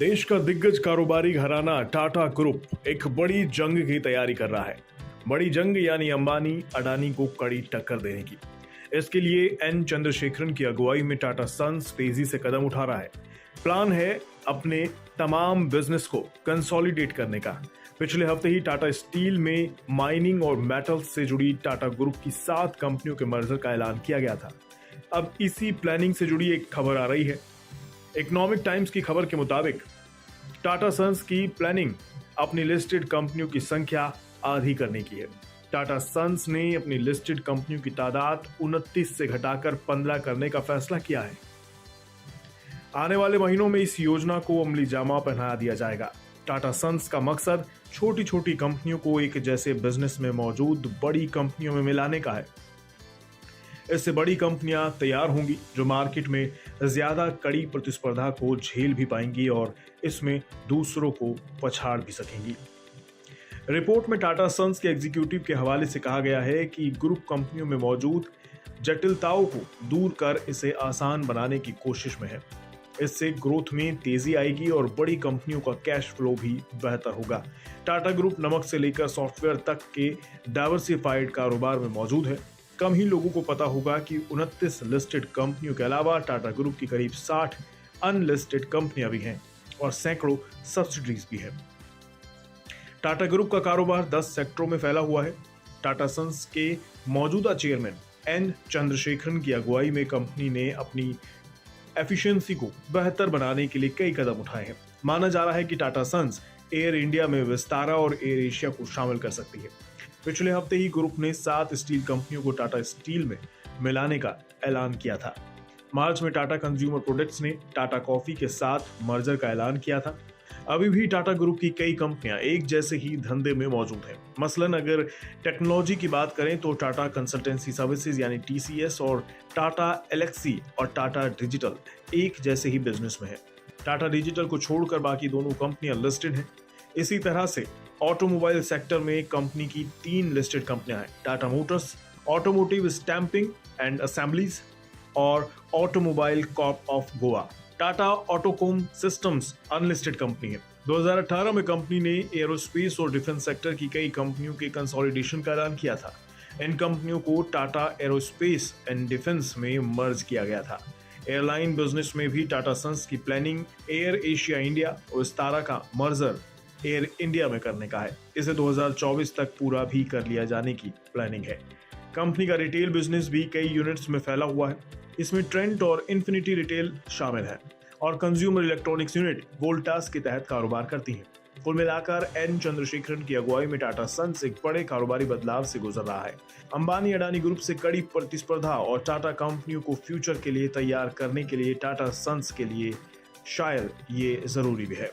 देश का दिग्गज कारोबारी घराना टाटा ग्रुप एक बड़ी जंग की तैयारी कर रहा है। बड़ी जंग यानी अंबानी अडानी को कड़ी टक्कर देने की। इसके लिए एन चंद्रशेखरन की अगुवाई में टाटा सन्स तेजी से कदम उठा रहा है। प्लान है अपने तमाम बिजनेस को कंसोलिडेट करने का। पिछले हफ्ते ही टाटा स्टील में माइनिंग और मेटल्स से जुड़ी टाटा ग्रुप की 7 कंपनियों के मर्जर का ऐलान किया गया था। अब इसी प्लानिंग से जुड़ी एक खबर आ रही है। इकोनॉमिक टाइम्स की खबर के मुताबिक टाटा सन्स की प्लानिंग अपनी लिस्टेड कंपनियों की संख्या आधी करने की है। टाटा सन्स ने अपनी लिस्टेड कंपनियों की तादाद 29 से घटाकर 15 करने का फैसला किया है। आने वाले महीनों में इस योजना को अमली जामा पहना दिया जाएगा। टाटा सन्स का मकसद छोटी छोटी कंपनियों को एक जैसे बिजनेस में मौजूद बड़ी कंपनियों में मिलाने का है। इससे बड़ी कंपनियां तैयार होंगी जो मार्केट में ज्यादा कड़ी प्रतिस्पर्धा को झेल भी पाएंगी और इसमें दूसरों को पछाड़ भी सकेंगी। रिपोर्ट में टाटा सन्स के एग्जीक्यूटिव के हवाले से कहा गया है कि ग्रुप कंपनियों में मौजूद जटिलताओं को दूर कर इसे आसान बनाने की कोशिश में है। इससे ग्रोथ में तेजी आएगी और बड़ी कंपनियों का कैश फ्लो भी बेहतर होगा। टाटा ग्रुप नमक से लेकर सॉफ्टवेयर तक के डाइवर्सिफाइड कारोबार में मौजूद है। कम ही लोगों को पता होगा कि 29 लिस्टेड कंपनियों के अलावा टाटा ग्रुप की करीब 60 अनलिस्टेड कंपनियां भी हैं और सैकड़ों सब्सिडीज भी हैं। टाटा ग्रुप का कारोबार 10 सेक्टरों में फैला हुआ है। टाटा सन्स के मौजूदा चेयरमैन एन चंद्रशेखरन की अगुवाई में कंपनी ने अपनी एफिशिएंसी को बेहतर बनाने के लिए कई कदम उठाए हैं। माना जा रहा है कि टाटा सन्स एयर इंडिया में विस्तारा और एयर एशिया को शामिल कर सकती है। पिछले हफ्ते ही ग्रुप ने 7 स्टील कंपनियों को टाटा स्टील में मिलाने का ऐलान किया था। मार्च में टाटा कंज्यूमर प्रोडक्ट्स ने टाटा कॉफी के साथ मर्जर का ऐलान किया था। अभी भी टाटा ग्रुप की कई कंपनियां एक जैसे ही धंधे में मौजूद हैं। मसलन अगर टेक्नोलॉजी की बात करें तो टाटा कंसल्टेंसी सर्विसेज यानी TCS और टाटा एलेक्सी और टाटा डिजिटल एक जैसे ही बिजनेस में है। टाटा डिजिटल को छोड़कर बाकी दोनों कंपनियां लिस्टेड हैं। इसी तरह से ऑटोमोबाइल सेक्टर में कंपनी की 3 लिस्टेड कंपनियां हैं। Tata Motors, automotive stamping and assemblies और automobile corp of Goa. Tata Autocomp systems unlisted company है। 2018 में कंपनी ने एरोस्पेस और डिफेंस सेक्टर की कई कंपनियों के कंसोलिडेशन का ऐलान किया था। इन कंपनियों को टाटा एरोस्पेस एंड डिफेंस में मर्ज किया गया था। एयरलाइन बिजनेस में भी टाटा सन्स की प्लानिंग एयर एशिया इंडिया और विस्तारा का मर्जर एयर इंडिया में करने का है। इसे 2024 तक पूरा भी कर लिया जाने की प्लानिंग है। कंपनी का रिटेल बिजनेस भी कई यूनिट्स में फैला हुआ है। इसमें ट्रेंट और इन्फिनिटी रिटेल शामिल है और कंज्यूमर इलेक्ट्रॉनिक्स यूनिट वोल्टास के तहत कारोबार करती है। कुल मिलाकर एन चंद्रशेखरन की अगुवाई में टाटा सन्स एक बड़े कारोबारी बदलाव से गुजर रहा है। अंबानी अडानी ग्रुप से कड़ी प्रतिस्पर्धा और टाटा कंपनियों को फ्यूचर के लिए तैयार करने के लिए टाटा सन्स के लिए शायद ये जरूरी भी है।